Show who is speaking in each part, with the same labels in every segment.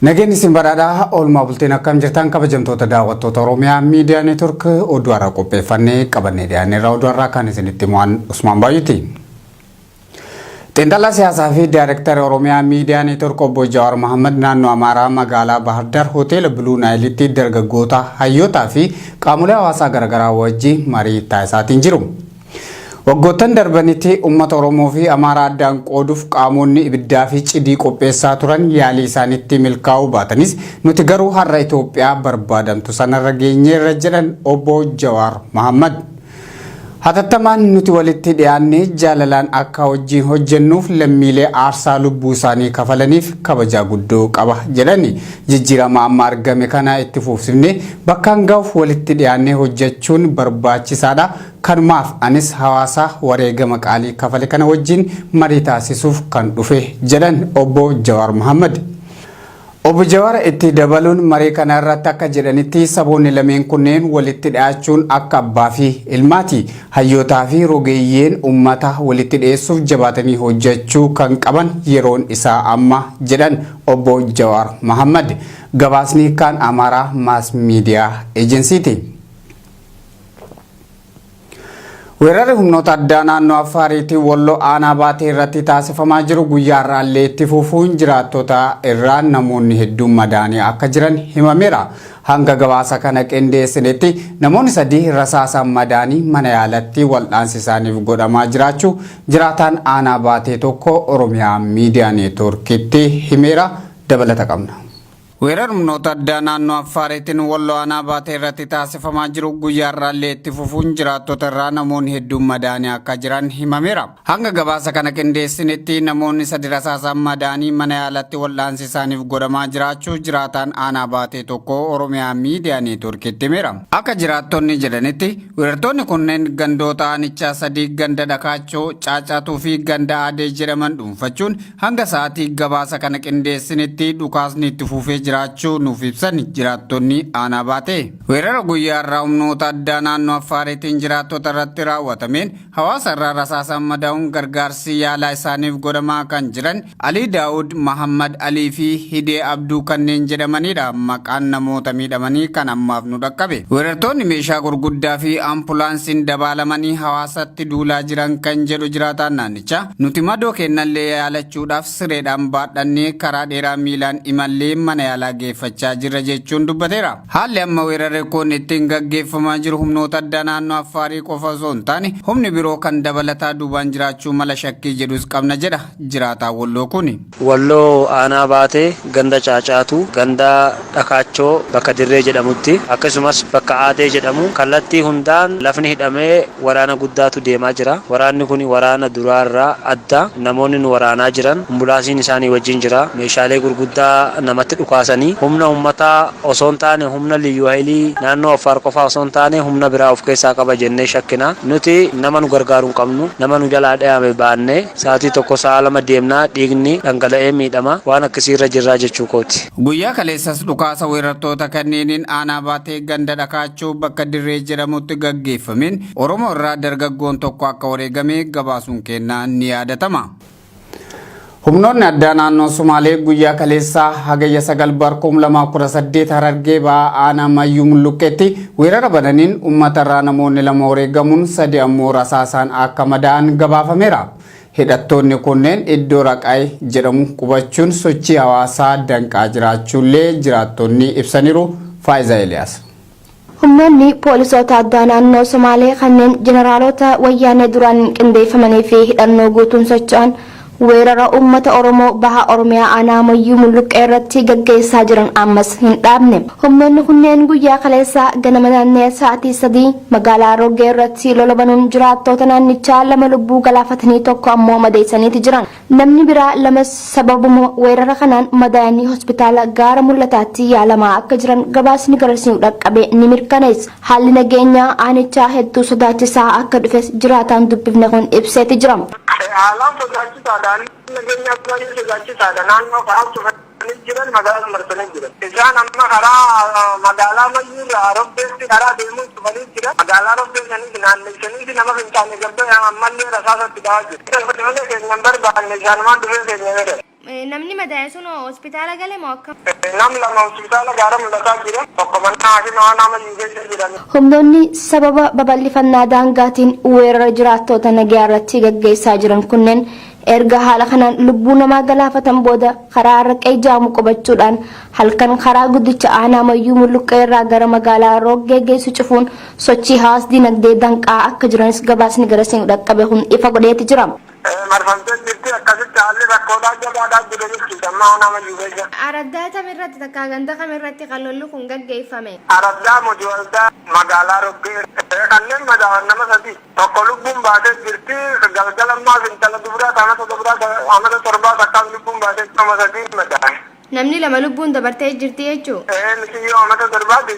Speaker 1: Nageen isin badhaadhaa oolmaa bultiin akkam jirtan kabajamtoota daawwattoota Oromiyaa Miidiyaa Neetwork oduu har'a qopheeffannee qabannee dhiyaanneerra oduu har'aa kan isinitti himuun Usmaan Baay'uuti. Xiinxalaa siyaasaa fi Daayireektarii Oromiyaa Miidiyaa Neetwork obbo Jawaar Mohaammed naannoo Amaaraa magaalaa Bahar Dar Hoteela Bluu Naayilitti dargaggoota hayyootaa fi qaamolee hawaasaa garaagaraa wajjin marii taasisaatiin jiru. Waggoottan darbanitti uummata Oromoo fi Amaaraa addaan qooduuf qaamonni ibiddaa fi cidii qopheessaa turan yaalii isaaniitti milkaa'uu baatanis nuti garuu har'a Itoophiyaa barbaadamtu sanarra geenyeerra jedhan obbo Jawaar Mohaammed. Hatattamaan nuti walitti dhiyaannee jaalalaan akka wajjin hojjennuuf lammiilee aarsaa lubbuu isaanii kafalaniif kabajaa guddoo qaba jedhani jijjiirama amma argame kana itti fufsifnee bakkaan ga'uuf walitti dhiyaannee hojjechuun barbaachisaadha. Kanumaaf anis hawaasa wareegama qaalii kafale kana wajjin marii taasisuuf kan dhufe jedhan obbo Jawaar Mohaammed. Obbo Jawaar itti dabaluun marii kana irratti akka jedhanitti saboonni lameen kunneen walitti dhi'aachuun akka abbaa fi ilmaati. Hayyootaa fi rogeeyyeen uummata walitti dhiyeessuuf jabaatanii hojjechuu kan qaban yeroon isaa amma jedhan obbo Jawaar Mohaammed. Gabaasni kan Amaaraa Maas Miidiyaa Ejensiiti. Weerarri humnoota addaa naannoo Affaariitti Walloo aanaa baatee irratti taasifamaa jiru guyyaa irraallee itti fufuun jiraattota irraa namoonni hedduun madaanii akka jiran himameera. Hanga gabaasa kana qindeessinetti namoonni 3 rasaasaan madaanii mana yaalatti wal'aansi isaaniif godhamaa jiraachuu jiraataan aanaa baatee tokko Oromiyaa Miidiyaa Neetworkitti himeera. Dabalata qabna. Weerarri humnoota addaa naannoo Affaariitti Walloo aanaa baatee irratti taasifamaa jiru guyyaa irraallee itti fufuun jiraattota irraa namoonni hedduun madaanii akka jiran himameera. Hanga gabaasa kana qindeessinetti namoonni 3 rasaasaan madaanii mana yaalatti wal'aansi isaaniif godhamaa jiraachuu jiraataan aanaa baatee tokko Oromiyaa Miidiyaa Neetworkitti himeera. Akka jiraattonni jedhanitti weerartoonni kunneen gandoota aanichaa 3 ganda Dhakaachoo, Caacaatuu fi ganda Aadee jedhaman dhuunfachuun hanga sa'aatii gabaasa kana qindeessinetti dhukaasni itti fufee jiraachuu nuuf ibsan jiraattonni aanaa baatee. Weerara guyyaa irraa humnoota addaa naannoo Affaariitiin jiraattota irratti raawwatameen hawaasa irraa rasaasaan madaa'uun gargaarsi yaalaa isaaniif godhamaa kan jiran Alii Daawud, Mahammad Alii fi Hidee Abduu kanneen jedhamanidha. Maqaan namoota miidhamanii kan ammaaf nu dhaqqabe. Weerartoonni meeshaa gurguddaa fi ambulaansiin dabaalamanii hawaasatti duulaa jiran kan jedhu jiraataan naannichaa nuti madoo kennallee yaalachuudhaaf sireedhaan baadhannee karaa dheeraa miilaan imallee mana yaalaa geeffachaa jirra jechuun dubbateera. Haalli amma weerarri kun ittiin gaggeeffamaa jiru humnoota addaa naannoo Affaarii qofa osoo hin taane humni biroo kan dabalataa duubaan jiraachuu mala shakkii jedhus qabna jedha jiraataa Walloo kuni.
Speaker 2: Walloo aanaa baatee ganda Caacaatuu, ganda Dhakaachoo bakka Dirree jedhamutti akkasumas bakka Aadee jedhamu kallattii hundaan lafni hidhamee waraana guddaatu deemaa jira. Waraanni kun waraana duraarraa adda. Namoonni nu waraanaa jiran ambulaansiin isaanii wajjin jira. Meeshaalee gurguddaa namatti dhukaasanii humna ummataa osoo hin taane humna liyyuu haayilii naannoo Affaar qofaa osoo hin taane humna biraa of keessaa qaba jennee shakkina. Nuti nama nu gargaaruu hin qabnu. Nama nu jalaa dhayame baannee sa'aatii tokko sa'a 2 deemnaa dhiigni dhangala'ee miidhama waan akkasiirra jirraa jechuu kooti.
Speaker 1: Guyyaa kaleessas dhukaasa weerartoota kanneeniin aanaa baatee ganda Dhakaachoo bakka Dirree jedhamutti gaggeeffameen Oromoo irraa dargaggoon tokko akka wareegame gabaasuun kennaa ni yaadatama. Humnoonni addaa naannoo Sumaalee guyyaa kaleessaa hagayya 9 barkum 2018 Harargee ba'aa aanaa Mayyuu Mulluqqeetti weerara bananiin uummata irraa namoonni 2 wareegamuun 3 ammoo rasaasaan akka madaa'an gabaafameera. Hidhattoonni kunneen iddoo Raqaay jedhamu qubachuun sochii hawaasaa danqaa jiraachuullee jiraattonni ibsaniiru. Faayiza Eliyaas.
Speaker 3: Humnoonni poolisoota addaa naannoo Sumaalee kanneen jeneraalota wayyaanee duraan qindeeffamanii fi hidhannoo guutuun socho'an weerara uummata Oromoo baha Oromiyaa aanaa Mayyuu Mulluqqee irratti gaggeessaa jiran ammas hin dhaabne. Humnoonni kunneen guyyaa kaleessaa ganama naannoo sa'aatii 3 magaalaa Roggee irratti lola banuun jiraattota naannichaa 2 lubbuu galaafatanii tokko ammoo madeessaniiti jiran. Namni biraa 2 sababuma weerara kanaan madaa'anii hospitaala Gaara Mul'ataatti yaalamaa akka jiran gabaasni garasiin dhaqqabe ni mirkaneessa. Haalli nageenyaa aanichaa hedduu sodaachisaa akka dhufes jiraataan dubbifne kun ibseeti jira.
Speaker 4: Alam sodaachisaadha. Nageenya baay'ee sodaachisaadha. Naannoo karaa jiran magaalaa marsanii jiran. Isaan amma karaa magaalaa Mayyuu irraa Robbeetti karaa deemuun dhufanii jiran. Magaalaa Robbee sanis naannessanii nama fincaanii gabbee ammallee rasaasatti dhahaa jiru. Namni keenya hin barbaanne isaanumaan dhufee keenya jedhe.
Speaker 3: Namni madaa'e sun hospitaala gale moo akkam?
Speaker 4: nam lama hospitaala gaara mul'ataa jiran tokko mannaa hakimaa nama yuugeessa jiran.
Speaker 3: Humnoonni sababa babal'ifannaa daangaatiin weerara jiraattota nagaa irratti gaggeessaa jiran kunneen erga haala kanaan lubbuu namaa galaafatan booda karaa Araqee jaamu qubachuudhaan halkan karaa guddicha aanaa Mayyuu Mulluqqee irraa gara magaalaa Roggee geessu cufuun sochii hawaas dinagdee danqaa akka jiranis gabaasni garasiin dhaqqabe kun ifa godheeti jira.
Speaker 4: Marfamtee jirti akkasitti haalli rakkoodhaa jabaadhaa jiru jechuudha amma aanaa Mayyuu keessa.
Speaker 3: Araddaa kamirratti takkaa ganda kamirratti qalolli kun gaggeeffame?
Speaker 4: Araddaa Mojiwaldaa magaalaa Roggee kanneen madaawan nama sadi tokko lubbuun baatee jirti galgalammaa intala dubiraa amata torbaa takkaan lubbuun baatee nama sadi madaawan.
Speaker 3: Namni lama lubbuun dabartee jirti jechuu?
Speaker 4: Misiyyoo amata torbaati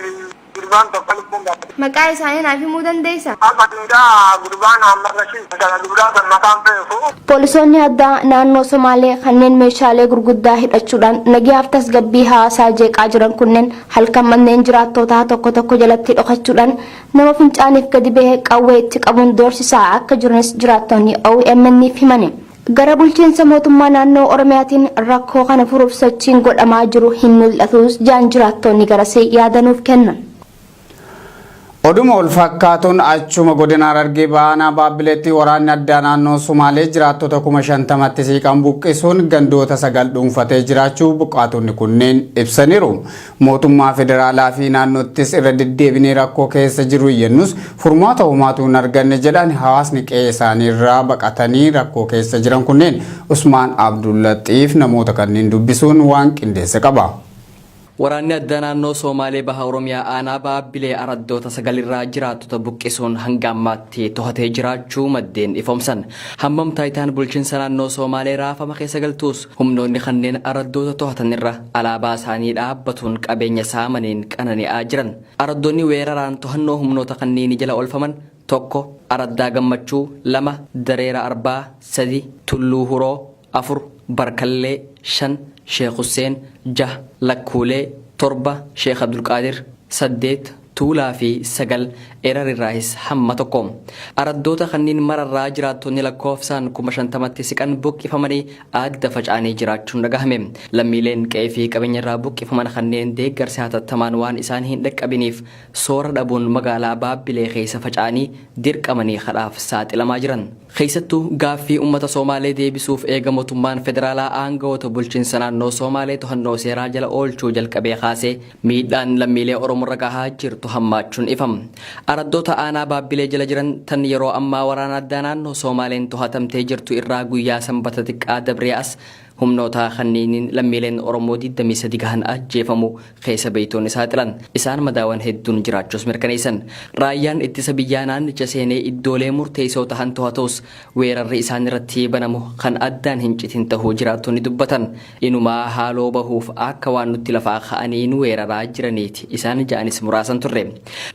Speaker 4: gurbaan tokko lubbuun baatee.
Speaker 3: Maqaa isaanii naaf himuu dandeessaa?
Speaker 4: Afaaniidhaa gurbaan hammarrashii intala dubiraa kan mataan fe'u.
Speaker 3: Poolisoonni addaa naannoo Somaalee kanneen meeshaalee gurguddaa hidhachuudhaan nagaaf tasgabbii hawaasaa jeeqaa jiran kunneen halkan manneen jiraattootaa tokko jalatti dhokachuudhaan nama fincaaniif gadi bahee qawwee itti qabuun doorsisaa akka jiranis jiraattonni OMN'f himani. Gara bulchiinsa mootummaa naannoo Oromiyaatiin rakkoo kana furuuf sochiin godhamaa jiru hin mul'atus jaan jiraattonni garasee yaadanuuf kennan.
Speaker 1: Oduma ol fakkaatuun achuma godina Harargee Bahaa Baabbileetti waraanni addaa naannoo Sumaalee jiraattota 50,000tti siiqan buqqisuun gandoota 9 dhuunfatee jiraachuu buqqaatonni kunneen ibsaniiru. Mootummaa federaalaa fi naannoottis irra deddeebinee rakkoo keessa jiru yennus furmaata uumaatu hin arganne jedhan hawaasni qe'ee isaanii irraa baqatanii rakkoo keessa jiran kunneen Usmaan Abdullaxiif namoota kanneen dubbisuun waan qindeesse qaba.
Speaker 5: Waraanni addaa naannoo Somaalee Bahaa Oromiyaa aanaa Baabbilee araddoota 9 irraa jiraattota buqqisuun hanga ammaatti to'atee jiraachuu maddeen ifoomsan. Hammam taayitaan bulchiinsa naannoo Somaalee raafama keessa galtuus humnoonni kanneen araddoota to'atan irra alaabaa isaanii dhaabbatuun qabeenya saamaniin qanani'aa jiran. Araddoonni weeraraan to'annoo humnoota kanneen jala oolfaman tokko Araddaa Gammachuu, 2 Dareera Arbaa, 3 Tulluu Huroo, 4 Barkallee, 5 Sheekh Hussein, 6 Lakkuulee, 7 Sheekh Abdulqaadir, 8 Tuulaa fi 9 Erarirraahis hamma tokko. Araddoota kanneen mararraa jiraattonni lakkoofsaan 50,000tti siqan buqqifamanii adda faca'anii jiraachuun dhagahame. Lammiileen qe'ee fi qabeenyarraa buqqifaman kanneen deeggarsa hatattamaan waan isaan hin dhaqqabiniif soora dhabuun magaalaa Baabbilee keessa faca'anii dirqamanii kadhaaf saaxilamaa jiran. Keessattuu gaaffii uummata Somaalee deebisuuf eega mootummaan federaalaa aangawoota bulchiinsa naannoo Somaalee to'annoo seeraa jala oolchuu jalqabee kaasee miidhaan lammiilee Oromoo irra gahaa jirtu hammaachuun ifam. Araddoota aanaa Baabbilee jala jiran tan yeroo ammaa waraana addaa naannoo Somaaleen to'atamtee jirtu irraa guyyaa sanbata xiqqaa dabree as humnoota kanneeniin lammiileen Oromoo 23 gahan ajjeefamu keessa beeytoonni saaxilan. Isaan madaawan hedduun jiraachuus mirkaneessan. Raayyaan ittisa biyyaa naannicha seenee iddoolee murteessoo tahan to'atus weerarri isaan irratti banamu kan addaan hin citin tahuu jiraattonni dubbatan. Inumaa haaloo bahuuf akka waan nutti lafaa ka'anii nu weeraraa jiraniiti isaan ja'anis muraasan turre.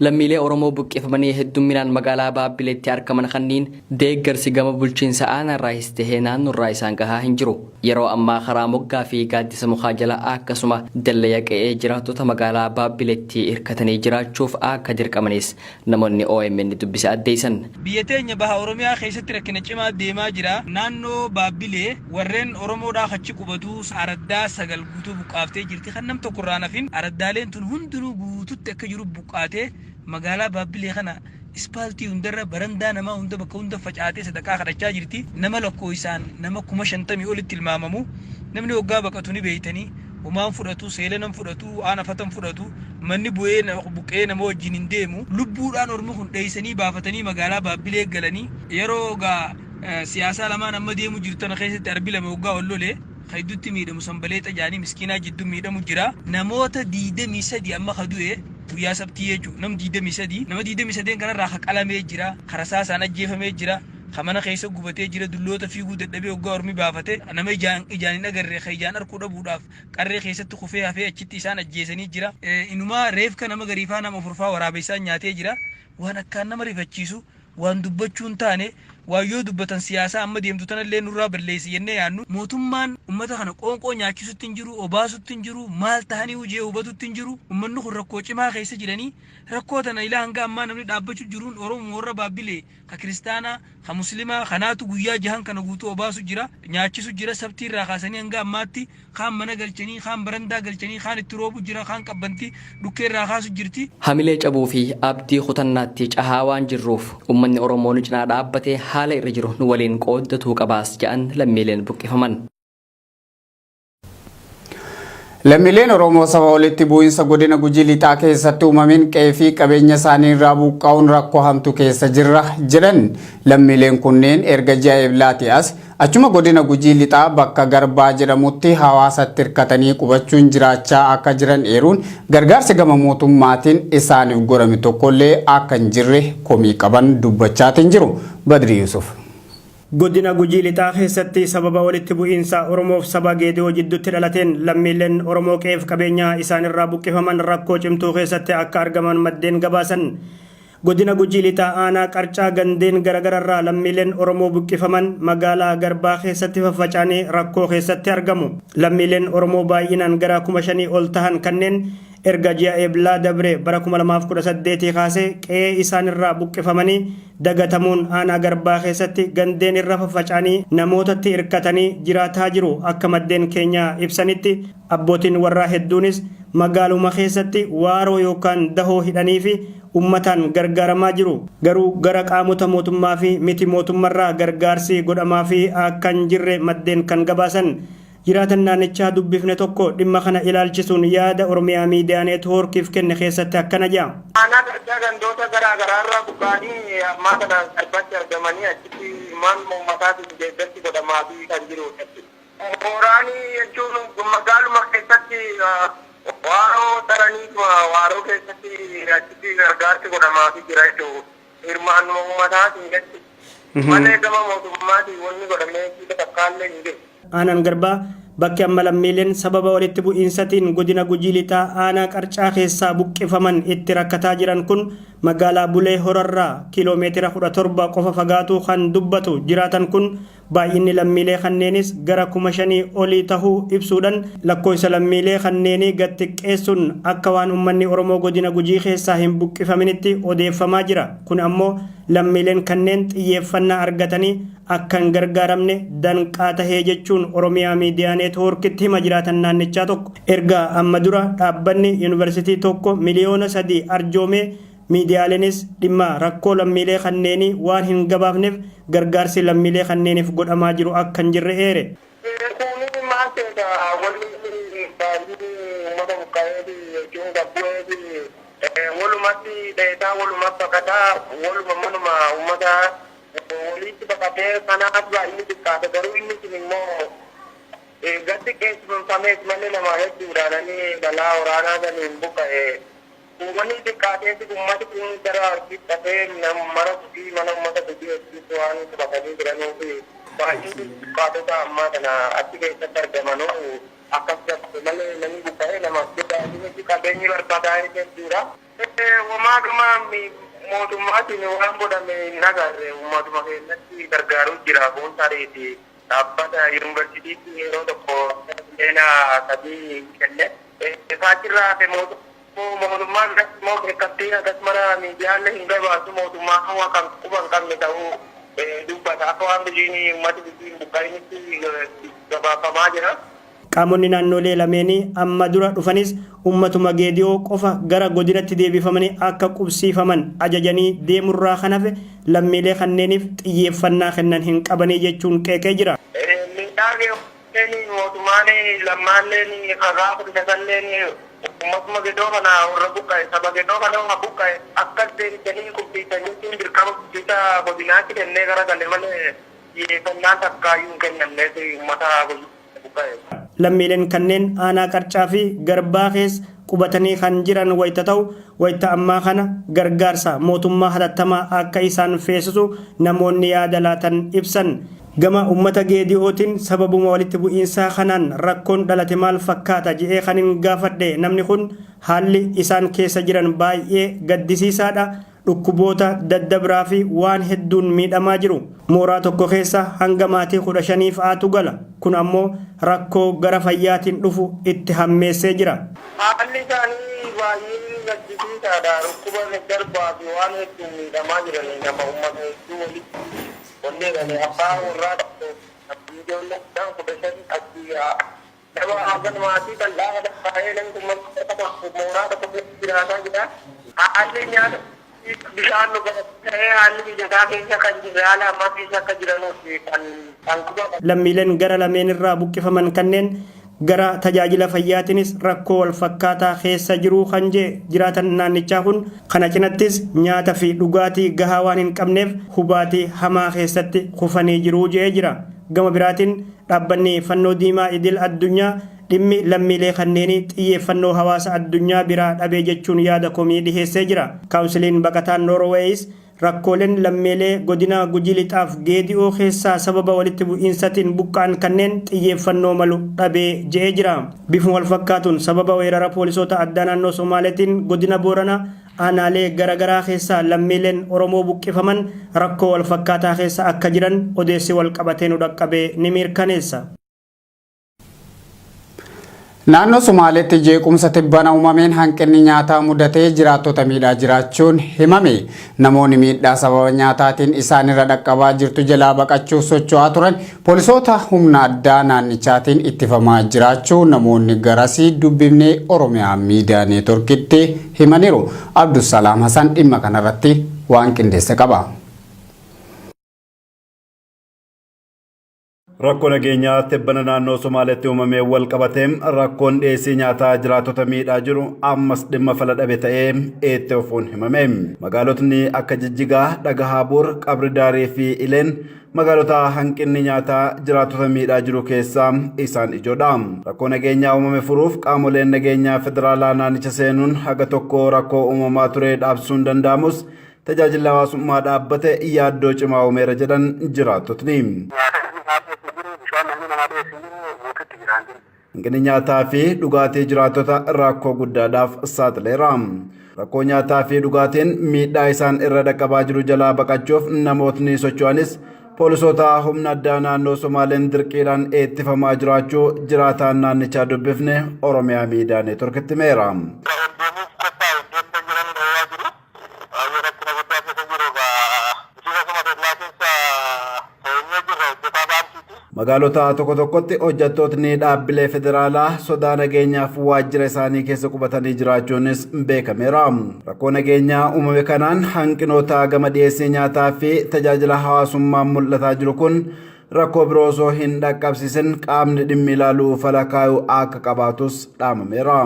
Speaker 5: Lammiilee Oromoo buqqifamanii heddumminaan magaalaa Baabbileetti argaman kanneen deeggarsi gama bulchiinsa aanaarraayis tahee naannoorraa isaan gahaa hin jiru. Yeroo ammaa karaa moggaa fi gaaddisa mukaa jala akkasuma dallaya qe'ee jiraattota magaalaa Baabbileetti hirkatanii jiraachuuf akka dirqamanis namoonni OMN dubbisa addeessan.
Speaker 6: Biyya teenya baha Oromiyaa keessatti rakkina cimaa deemaa jira. Naannoo Baabbilee warreen Oromoodhaa achi qubatu araddaa 9 guutuu buqqaaftee jirti. Kan nam tokko irraa nafin araddaaleen tun hundinuu guututti akka jiru buqqaatee magaalaa Baabbilee kana ispaaltii hundarra barandaa namaa hunda bakka hunda facaatee sadaqaa kadhachaa jirti. Nama lakkoofsaan nama 50,000 olitti ilmaamamu. Namni waggaa baqatu ni beeytanii umaan fudhatu seelenan fudhatu aanafatan fudhatu manni buqqee nama wajjin hin deemu. Lubbuudhaan Oromoo kun dheeysanii baafatanii magaalaa Baabbilee galanii yeroo siyaasaa lamaan amma deemu jirtan keessatti arbi lama waggaa ol lolee haydutti miidhamu sanbalee xajaanii miskiinaa jidduu miidhamu jira. Namoota 23 amma kadu'e guyyaa sabtii jechuudha. Nam 23 nama 23 kanarraa haqalamee jira. Karasaasaan ajjeefamee jira. Kamana keessa gubatee jira. Dulloota fiiguu dadhabee waggaa ormi baafate nama ijaan hin agarree ijaan arkuu dhabuudhaaf qarree keessatti kufee hafee achitti isaan ajjeesanii jira. Inumaa reefka nama gariifaa nama furfaa waraabessaan nyaatee jira. Waan akkaan nama rifachiisu waan dubbachuun taane waayoo dubbatan siyaasaa amma deemtu tanallee nurraa balleessi jennee yaannu mootummaan ummata kana qoonqoo nyaachisutti hin jiru obaasutti hin jiru maal tahanii hojii hubatutti hin jiru ummanni kun rakkoo cimaa keessa jiranii rakkoo tana ilaa hanga ammaa namni dhaabbachuu jiruun Oromoo warra Baabbilee ka kiristaanaa ka muslimaa kanaatu guyyaa jahan kana guutuu obaasu jira nyaachisu jira sabtii irraa kaasanii hanga ammaatti kaan mana galchanii kaan barandaa galchanii kaan itti roobu jira kaan qabbantii dhukkee irraa kaasu jirti.
Speaker 5: Hamilee cabuu fi abdii kutannaatti cahaa waan jirruuf uummanni Oromoo nu cinaa dhaabbatee haala irra jiru nu waliin qooddatuu qabaas jedhan lammiileen buqqifaman.
Speaker 1: Lammiileen Oromoo saba walitti bu'insa godina Gujii lixaa keessatti uumameen qe'ee fi qabeenya isaanii irraa buqqaa'uun rakkoo hamtuu keessa jirra jedhan lammiileen kunneen erga ji'a eeblaati as achuma godina Gujii lixaa bakka Garbaa jedhamutti hawaasatti hirkatanii qubachuun jiraachaa akka jiran eeruun gargaarsi gama mootummaatiin isaaniif godhame tokkollee akka hin jirre komii qaban dubbachaatiin jiru. Badri Yusuf.
Speaker 7: Godina Gujii lixaa keessatti sababa walitti bu'iinsa Oromoof saba Geediyoo jidduutti dhalateen lammiileen Oromoo qe'ee fi qabeenya isaanirraa buqqifaman rakkoo cimtuu keessatti akka argaman maddeen gabaasan. Godina Gujii lixaa aanaa qarcaa gandeen garagararraa lammiileen Oromoo buqqifaman magaalaa Garbaa keessatti faffaca'anii rakkoo keessatti argamu. Lammiileen Oromoo baay'inaan gara 5,000 ol tahan kanneen erga ji'a eeblaa dabre bara 2018 kaasee qe'ee isaanirraa buqqifamanii dagatamuun aanaa Garbaa keessatti gandeen irra faffaca'anii namootatti hirkatanii jiraataa jiru akka maddeen keenya ibsanitti abbootiin warraa hedduunis magaaluma keessatti waaroo yookaan dahoo hidhanii fi ummataan gargaaramaa jiru. Garuu gara qaamota mootummaa fi miti mootummaarraa gargaarsi godhamaa fi akka hin jirre maddeen kan gabaasan. Jiraatan naannichaa dubbifne tokko dhimma kana ilaalchisuun yaada Oromiyaa Miidiyaa Neetwoorkiif kenne keessatti akkana jedha.
Speaker 4: Aanaa qarcaa gandoota garaagaraarraa buqqaanii ammaa kana darbatti argamanii achitti maan uummataatiif deeggarsi godhamaa fi kan jirudha. Mooraanii jechuun magaaluma keessatti waaroo taranii waaroo keessatti achitti gargaarsi godhamaa fi jira jechuudha. Hirmaan uummataatiin jechuudha. Malee gama mootummaatiin wanni godhamee takkaallee hin jiru.
Speaker 7: Aanaan Garbaa bakki amma lammiileen sababa walitti bu'iinsatiin godina Gujii lixaa aanaa qarcaa keessaa buqqifaman itti rakkataa jiran kun magaalaa Bulee Horarraa kiiloomeetira 17 qofa fagaatuu kan dubbatu jiraatan kun baay'inni lammiilee kanneenis gara 5,000 olii tahuu ibsuudhaan lakkoofsa lammiilee kanneenii gad xiqqeessuun akka waan uummanni Oromoo godina Gujii keessaa hin buqqifaminitti odeeffamaa jira. Kun ammoo lammiileen kanneen xiyyeeffannaa argatanii akka hin gargaaramne danqaa tahee jechuun Oromiyaa Miidiyaa Neetwoorkitti hima jiraatan naannichaa tokko. Erga amma dura dhaabbanni yuunivarsiitii tokko miliyoona 3 arjoomee miidiyaaleenis dhimma rakkoo lammiilee kanneenii waan hin gabaafneef gargaarsi lammiilee kanneeniif godhamaa jiru akka hin jirre eere.
Speaker 4: Walumatti dheedaa walumatti baqataa waluma manuma uummataa walitti baqatee kanaaf baay'inni xiqqaata garuu inni kun immoo gatti keessumfamees malee nama hedduudhaananii balaa waraanaa saniin buqqa'e uummanni xiqqaatees uummati kun gara xiqqatee mara gudii mana uummata gudii hedduutti waan baqatanii jiranuuf baay'inni xiqqaatota ammaa kana achi keessatti argamanuu akkas malee namni buqqa'e namaaf jedhaa qabeenyi barbaadaa hedduudha. Wamaa gama mootummaatiin waan godhame hin agarre uummatuma keessatti gargaaruu jira boonsaariiti dhaabbata yuunivarsiitiitti yeroo tokko seenaa 3 kenne kaachirraa hafe mootummaan immoo beekamtii akkasumara miidiyaalee hin gabaasu mootummaa hawaa kan quba hin qabne ta'uu dubbata akka waan hojiin uummati biyyiin buqqa'initti gabaafamaa jira.
Speaker 7: Qaamonni naannolee lameenii amma dura dhufanis ummatuma Geediyoo qofa gara godinatti deebifamanii akka qubsiifaman ajajanii deemurraa kan hafe lammiilee kanneeniif xiyyeeffannaa kennan hin qabanii jechuun qeeqee jira.
Speaker 4: Miidhaan mootummaan lammaalleen karaa fudhatalleen ummatuma Geediyoo kana warra buqqa'e saba Geediyoo kana warra buqqa'e akka deebisanii qubsiisanii dirqama qubsiisa godinaatti kennee gara galee malee xiyyeeffannaa takkaayyuu hin kennamneef uummata buqqa'e.
Speaker 7: Lammiileen kanneen aanaa qarcaa fi Garbaa keessa qubatanii kan jiran wayita ta'u wayita ammaa kana gargaarsa mootummaa hatattamaa akka isaan feesisu namoonni yaada laatan ibsan. Gama uummata Geediyootiin sababuma walitti bu'iinsaa kanaan rakkoon dhalate maal fakkaata jedhee kan hin gaafadhe namni kun haalli isaan keessa jiran baay'ee gaddisiisaadha. Dhukkuboota daddabraa fi waan hedduun miidhamaa jiru. Mooraa tokko keessa hanga maatii 15 fa'aatu gala. Kun ammoo rakkoo gara fayyaatiin dhufu itti hammeessee jira.
Speaker 4: Haalli isaanii baay'ee gaddisiisaadha. Dhukkuba daddarbaa fi waan hedduun miidhamaa jiran nama uummata hedduu walitti Wanni gale abbaa warraa ijoollee dhaan kudhashan akkiyaa nama hagan maatii kan dhaaba baay'ee nan mooraa tokko jiraataa jira. Haalli nyaata bishaan dhugatee haalli mijataa keessa kan jirre haala ammaa keessa akka jiranuuf kan kuba.
Speaker 7: Lammiileen gara lameen irraa buqqifaman kanneen gara tajaajila fayyaatiinis rakkoo wal fakkaataa keessa jiru kan jiraatan naannichaa kun kana cinattis nyaata fi dhugaatii gahaa waan hin qabneef hubaatii hamaa keessatti kufanii jiru jedhee jira. Gama biraatiin dhaabbanni fannoo diimaa idil addunyaa dhimmi lammiilee kanneenii xiyyeeffannoo hawaasa addunyaa biraa dhabee jechuun yaada komii dhiheessee jira. Kaawunsiliin baqataan Noorweeyis rakkooleen lammiilee godina Gujii Lixaaf Geedi'oo keessaa sababa walitti bu'iinsatiin buqqaan kanneen xiyyeeffannoo malu dhabee jedhee jira. Bifuma wal fakkaatuun sababa weerara poolisoota addaa naannoo Somaaleetiin godina Booranaa aanaalee garaagaraa keessaa lammiileen Oromoo buqqifaman rakkoo wal fakkaataa keessa akka jiran odeessi wal qabatee nu dhaqqabee ni mirkaneessa.
Speaker 1: Naannoo Somaaleetti jeequmsa tibbana uumameen hanqinni nyaataa mudatee jiraattota miidhaa jiraachuun himame. Namoonni miidhaa sababa nyaataatiin isaanirra dhaqqabaa jirtu jalaa baqachuuf socho'aa turan poolisoota humna addaa naannichaatiin ittifamaa jiraachuu namoonni garasii dubbifnee Oromiyaa miidiyaa neetworkiitti himaniiru. Abdusalaam Hasan dhimma kanarratti waan qindeesse qaba.
Speaker 8: Rakkoon nageenyaa tibbana naannoo Somaaleetti uumamee wal qabateen rakkoon dhiyeessii nyaataa jiraattota miidhaa jiru ammas dhimma fala dhabe ta'ee itti fufuun himame. Magaalotni akka Jijjigaa, Dhagahaabur, Qabri Daarii fi Ileen magaalota hanqinni nyaataa jiraattota miidhaa jiru keessaa isaan ijoodha. Rakkoo nageenyaa uumame furuuf qaamoleen nageenyaa federaalaa naannicha seenuun haga tokko rakkoo uumamaa ture dhaabsuun danda'amus tajaajila hawaasummaa dhaabbate yaaddoo cimaa uumeera jedhan jiraattotni. Hanqinni nyaataa fi dhugaatii jiraattota rakkoo guddaadhaaf saaxileera. Rakkoo nyaataa fi dhugaatiin miidhaa isaan irra dhaqqabaa jiru jalaa baqachuuf namootni socho'anis poolisoota humna addaa naannoo Somaaleen dirqiidhaan eettifamaa jiraachuu jiraataan naannichaa dubbifne Oromiyaa miidiyaa neetworkiitti himeera. Magaalota tokko tokkotti hojjettootni dhaabbilee federaalaa sodaa nageenyaaf waajjira isaanii keessa qubatanii jiraachuunis beekameera. Rakkoo nageenyaa uumame kanaan hanqinoota gama dhiyeessii nyaataa fi tajaajila hawaasummaan mul'ataa jiru kun rakkoo biroo osoo hin dhaqqabsiisin qaamni dhimmi ilaaluu fala kaayuu akka qabaatus dhaamameera.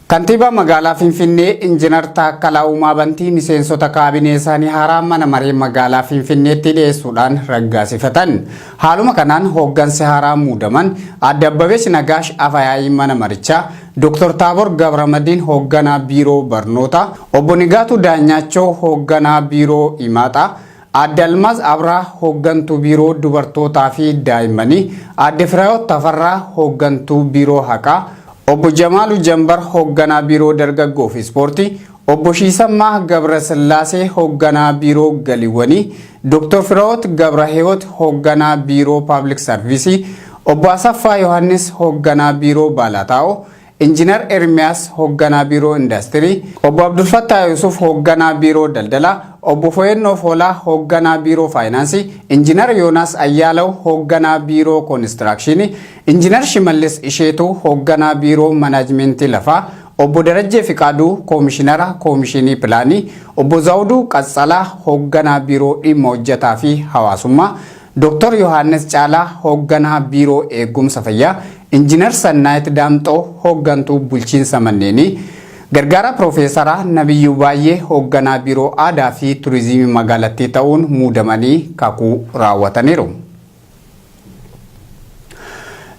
Speaker 1: Kantiibaa magaalaa Finfinnee Injiinar Taakkalaa Uumaa Bantii miseensota kaabinee isaanii haaraa mana maree magaalaa Finfinneetti dhiyeessuudhaan raggaasifatan. Haaluma kanaan hooggansi haaraa muudaman Aadde Abbabeesh Nagaash Afayaayii mana marichaa, Dr. Taabor Gabramadiin hoogganaa biiroo barnootaa, Obbo Nigaatu Daanyaachoo hoogganaa biiroo himaataa, Aadde Almaaz Abraa hooggantuu biiroo dubartootaa fi daa'immanii, Aadde Firaayot Tafarraa hooggantuu biiroo haqaa, Obbo Jamaalu Jambar hoogganaa biiroo dargaggoo fi ispoortii, Obbo Shiisammaa Gabrasillaasee hoogganaa biiroo galiiwwanii, Dr. Firaayot Gabraheewot hoogganaa biiroo paablik sarviisii, Obbo Asaffaa Yohaannis hoogganaa biiroo Baalaataa'oo, Injiinar Ermiyaas hoogganaa biiroo indaastirii, Obbo Abdulfattaa Yusuf hoogganaa biiroo daldalaa, Obbo Foyennoo Foolaa hoogganaa biiroo faayinaansii, Injiinar Yoonaas Ayyaalaw hoogganaa biiroo koonistirakshinii, Injiinar Shimallis Isheetuu hoogganaa biiroo manaajimentii lafaa, Obbo Darajjee Fiqaaduu koomishinara koomishinii pilaanii, Obbo Zawuduu Qaxxalaa hoogganaa biiroo dhimma hojjetaa fi hawaasummaa, Dr. Yohaannis Caalaa hoogganaa biiroo eegumsa fayyaa, Injiinar Sannaayit Daamxoo hooggantuu bulchiinsa manneenii, Gargaara Profeesaraa Nabiyyuu Baay'ee hoogganaa biiroo aadaa fi turizimii magaalattii ta'uun muudamanii kakuu raawwataniiru.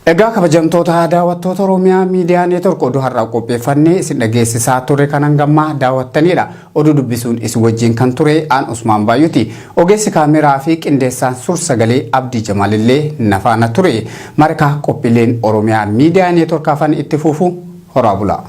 Speaker 1: Egaa kabajamtoota daawwattoota Oromiyaa miidiyaa neetwork oduu har'aa qopheeffannee isin dhageessisaa ture kan hangammaa daawwattanidha. Oduu dubbisuun isin wajjin kan ture aan Usmaan Baay'uuti. Ogeessi kaameraa fi qindeessaan suur-sagalee Abdii Jamaalillee nafaana ture. Markaa qophiileen Oromiyaa miidiyaa neetwork afaan itti fufu horaa bulaa.